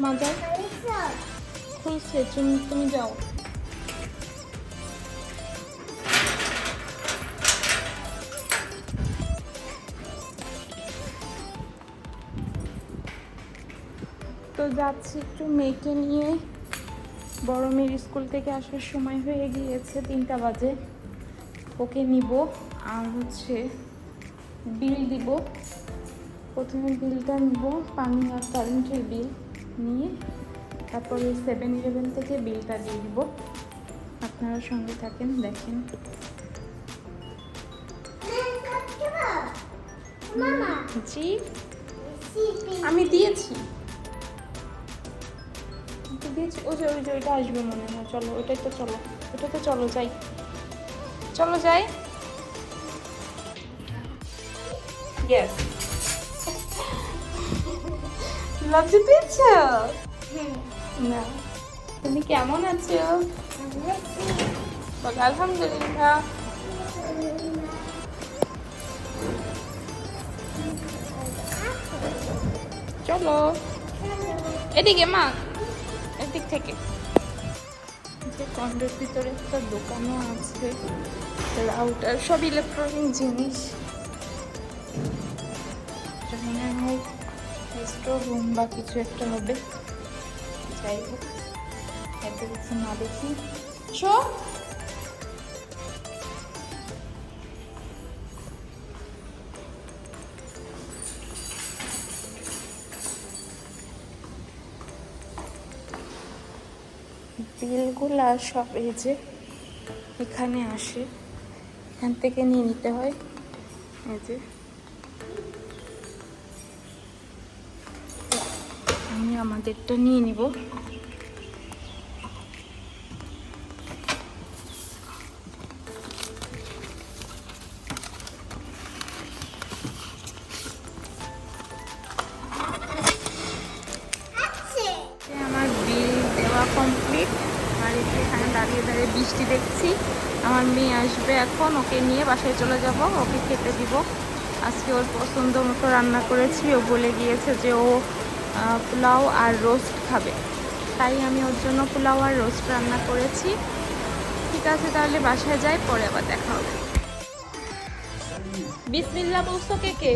মাজার খুলছে, তুমি যাও। তো যাচ্ছি একটু মেয়েকে নিয়ে। বড় মেয়ের স্কুল থেকে আসার সময় হয়ে গিয়েছে, 3টা বাজে। ওকে নিব আর বিল দিব। প্রথমে বিলটা নিব, পানি আর কারেন্টের বিল নিয়ে তারপরে 7-Eleven থেকে বিলটা দিয়ে দিব। আপনারা সঙ্গে থাকেন, দেখেন। জি, আমি দিয়েছি। ওইটা আসবে মনে হয়। চলো, ওইটাতে চলো যাই। ইয়েস, লজ্জা পেয়েছ না? তুমি কেমন আছো? বল আলহামদুলিল্লাহ। চলো এদিকে মা, এদিক থেকে। যে কন্ডের ভিতরে একটা দোকানও আছে, রাউটার, সব ইলেকট্রনিক জিনিস। মনে হয় স্টোর রুম বা কিছু একটা হবে। যাই হোক, এত কিছু না দেখি। বিলগুলা সব এই যে এখানে আসে, এখান থেকে নিয়ে নিতে হয়। এই যে আমি আমাদেরটা নিয়ে নিব। আমার বিল দেওয়া কমপ্লিট। আর এখানে দাঁড়িয়ে বৃষ্টি দেখছি। আমার মেয়ে আসবে এখন, ওকে নিয়ে বাসায় চলে যাব, ওকে খেতে দিব। আজকে ওর পছন্দ মতো রান্না করেছি। ও বলে গিয়েছে যে ও পোলাও আর রোস্ট খাবে, তাই আমি ওর জন্য পোলাও আর রোস্ট রান্না করেছি। ঠিক আছে, তাহলে বাসায় যাই, পরে আবার দেখা হবে। বিসমিল্লাহ বলছো কে?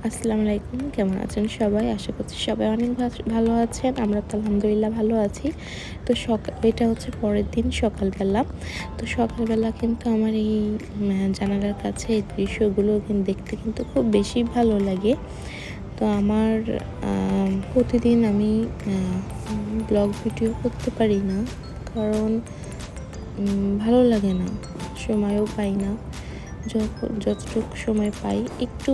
আসসালামু আলাইকুম, কেমন আছেন সবাই? আশা করছি সবাই অনেক ভালো আছেন। আমরা তো আলহামদুলিল্লাহ ভালো আছি। তো এটা হচ্ছে পরের দিন সকালবেলা। তো সকালবেলা কিন্তু আমার এই জানালার কাছে এই দৃশ্যগুলো দেখতে কিন্তু খুব বেশি ভালো লাগে। তো আমার প্রতিদিন আমি ব্লগ ভিডিও করতে পারি না, কারণ ভালো লাগে না, সময়ও পাই না। যতটুকু সময় পাই একটু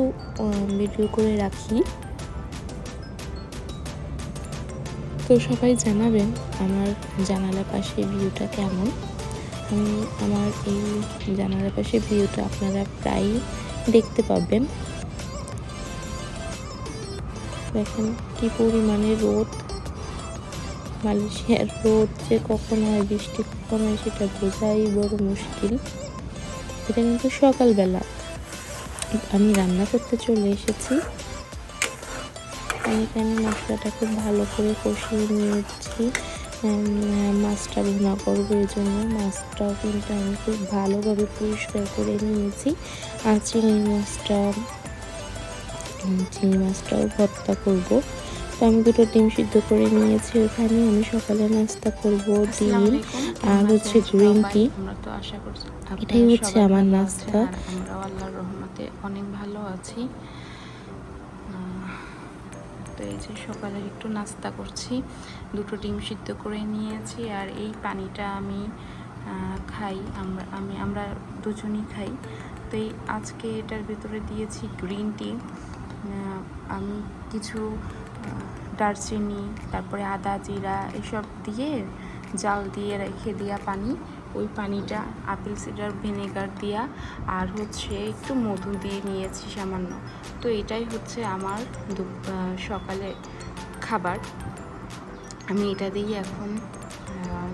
ভিডিও করে রাখি। তো সবাই জানাবেন আমার জানালার পাশে ভিউটা কেমন। আমার এই জানালার পাশে ভিউটা আপনারা প্রায় দেখতে পাবেন। দেখেন কি পরিমাণে রোদ। মালয়েশিয়ার রোদ যে কখন হয়, বৃষ্টি কখন হয়, সেটা বোঝাই বড় মুশকিল। এটা কিন্তু সকালবেলা। আমি রান্না করতে চলে এসেছি। এখানে মশলাটা খুব ভালো করে কষিয়ে নিয়েছি। মাছটা ভুনা করবো, এই জন্য মাছটাও কিন্তু আমি খুব ভালোভাবে পরিষ্কার করে নিয়েছি। আর চিংড়ি মাছটাও ভর্তা করব। তো আমি 2টো ডিম সিদ্ধ করে নিয়েছি। ওখানে আমি সকালে নাস্তা করব ডিম আর গ্রিন টি। এটাই হচ্ছে আমার নাস্তা। আমরা আল্লাহর রহমতে অনেক ভালো আছি। তো এই যে সকালে একটু নাস্তা করছি, 2টো ডিম সিদ্ধ করে নিয়েছি। আর এই পানিটা আমি খাই, আমরা দুজনই খাই। তো এই আজকে এটার ভিতরে দিয়েছি গ্রিন টি। আমি কিছু দারচিনি, তারপরে আদা, জিরা এসব দিয়ে জাল দিয়ে রেখে দেওয়া পানি, ওই পানিটা আপেল সিডার ভিনেগার দিয়া আর একটু মধু দিয়ে নিয়েছি সামান্য। তো এটাই হচ্ছে আমার সকালে খাবার। আমি এটা দিয়ে এখন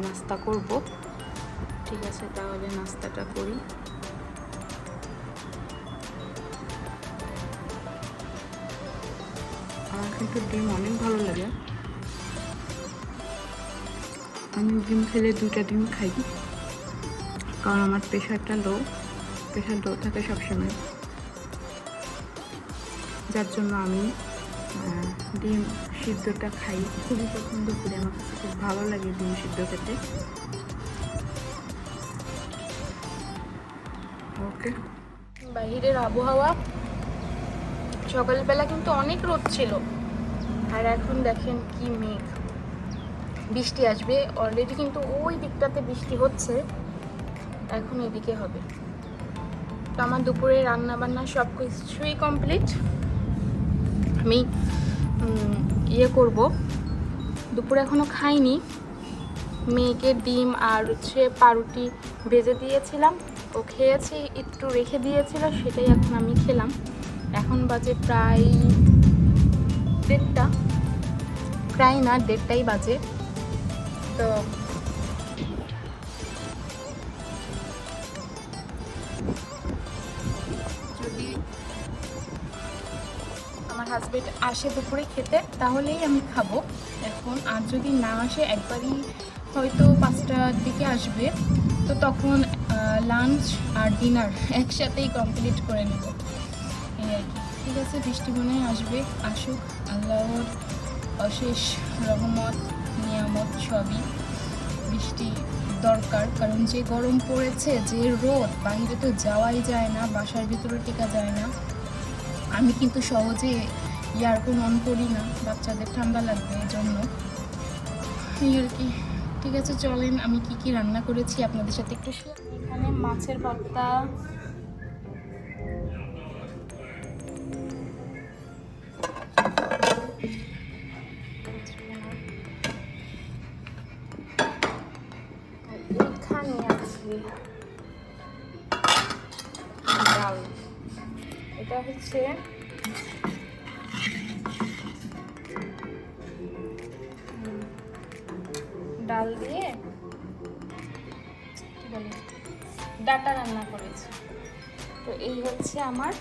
নাস্তা করব। ঠিক আছে, তাহলে নাস্তাটা করি। আমার কিন্তু ডিম অনেক ভালো লাগে। আমি ডিম খেলে 2টা ডিম খাই, কারণ আমার প্রেশার লো থাকে সবসময়, যার জন্য আমি ডিম সিদ্ধটা খাই, খুবই পছন্দ করি। আমার কাছে খুব ভালো লাগে ডিম সিদ্ধ খেতে। ওকে, বাইরের আবহাওয়া সকালবেলা কিন্তু অনেক রোদ ছিল, আর এখন দেখেন কি মেঘ, বৃষ্টি আসবে। অলরেডি কিন্তু ওই দিকটাতে বৃষ্টি হচ্ছে, এখন এদিকে হবে। তো আমার দুপুরে রান্না বান্না সব কিছুই কমপ্লিট। আমি করব, দুপুরে এখনো খাইনি। মেয়েকে ডিম আর পাউরুটি ভেজে দিয়েছিলাম, ও খেয়েছি, একটু রেখে দিয়েছিল, সেটাই এখন আমি খেলাম। এখন বাজে প্রায় 1:30, প্রায় না 1:30টাই বাজে। তো যদি আমার হাজবেন্ড আসে দুপুরে খেতে, তাহলেই আমি খাবো এখন। আর যদি না আসে, একবারই হয়তো 5টার দিকে আসবে, তো তখন লাঞ্চ আর ডিনার একসাথেই কমপ্লিট করে নেব, এই আর কি। ঠিক আছে, বৃষ্টি মনে আসবে, আসুক। আল্লাহর অশেষ রহমত নিয়ামত সবই। বৃষ্টি দরকার, কারণ যে গরম পড়েছে, যে রোদ, বাইরে তো যাওয়াই যায় না, বাসার ভিতরে টেকা যায় না। আমি কিন্তু সহজে এয়ারকন অন করি না, বাচ্চাদের ঠান্ডা লাগবে, এই জন্য। এই আর কি। ঠিক আছে, চলেন আমি কি কি রান্না করেছি আপনাদের সাথে একটু শেয়ার। এখানে মাছের ভর্তা, এখানে আছে ডাল, এটা হচ্ছে ডাল দিয়ে কি বলে ডাটা রান্না করেছি। তো এই হচ্ছে আমার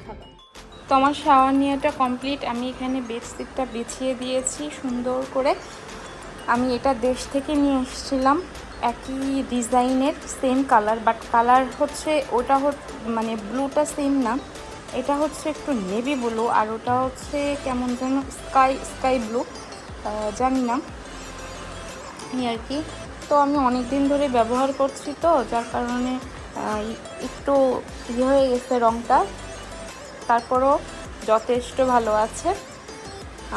খাবার। তো আমার শাওয়ার নিয়েটা কমপ্লিট। আমি এখানে বেডশিটটা বিছিয়ে দিয়েছি সুন্দর করে। আমি এটা দেশ থেকে নিয়ে এসেছিলাম, একই ডিজাইনের, সেম কালার, বাট কালার হচ্ছে ওটা মানে ব্লুটা সেম না, এটা হচ্ছে একটু নেভি ব্লু, আর ওটা হচ্ছে কেমন যেন স্কাই ব্লু, জানি না, এই আর কি। তো আমি অনেক দিন ধরে ব্যবহার করছি, তো যার কারণে একটু হয়ে গেছে রঙটা, তারপরও যথেষ্ট ভালো আছে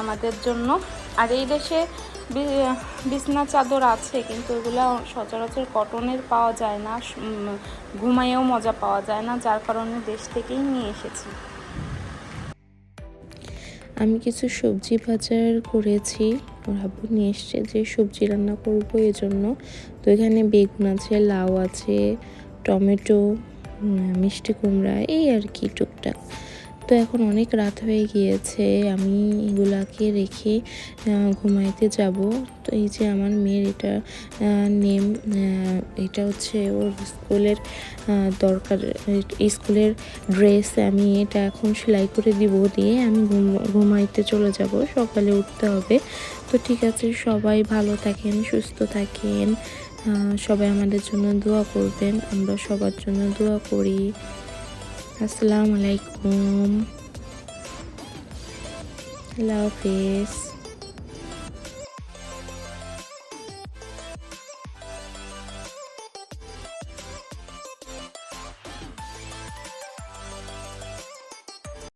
আমাদের জন্য। আর এই দেশে বিছনা চাদর আছে, কিন্তু ওগুলো সচরাচর কটনের পাওয়া যায় না, ঘুমায়েও মজা পাওয়া যায় না, যার কারণে দেশ থেকেই নিয়ে এসেছি। আমি কিছু সবজি বাজার করেছি, ওর আব্বু নিয়ে এসছে যে সবজি রান্না করবো এজন্য। তো এখানে বেগুন আছে, লাউ আছে, টমেটো, মিষ্টি কুমড়া, এই আর কি টুকটাক। তো এখন অনেক রাত হয়ে গিয়েছে, আমি এগুলাকে রেখে ঘুমাইতে যাব। তো এই যে আমার মেয়ের এটা নেম, এটা হচ্ছে ওর স্কুলের দরকার, স্কুলের ড্রেস। আমি এটা এখন সেলাই করে দিয়ে আমি ঘুমাইতে চলে যাব, সকালে উঠতে হবে। তো ঠিক আছে, সবাই ভালো থাকেন, সুস্থ থাকেন, সবাই আমাদের জন্য দোয়া করবেন, আমরা সবার জন্য দোয়া করি। আসসালামু আলাইকুম, আল্লাহ হাফেজ।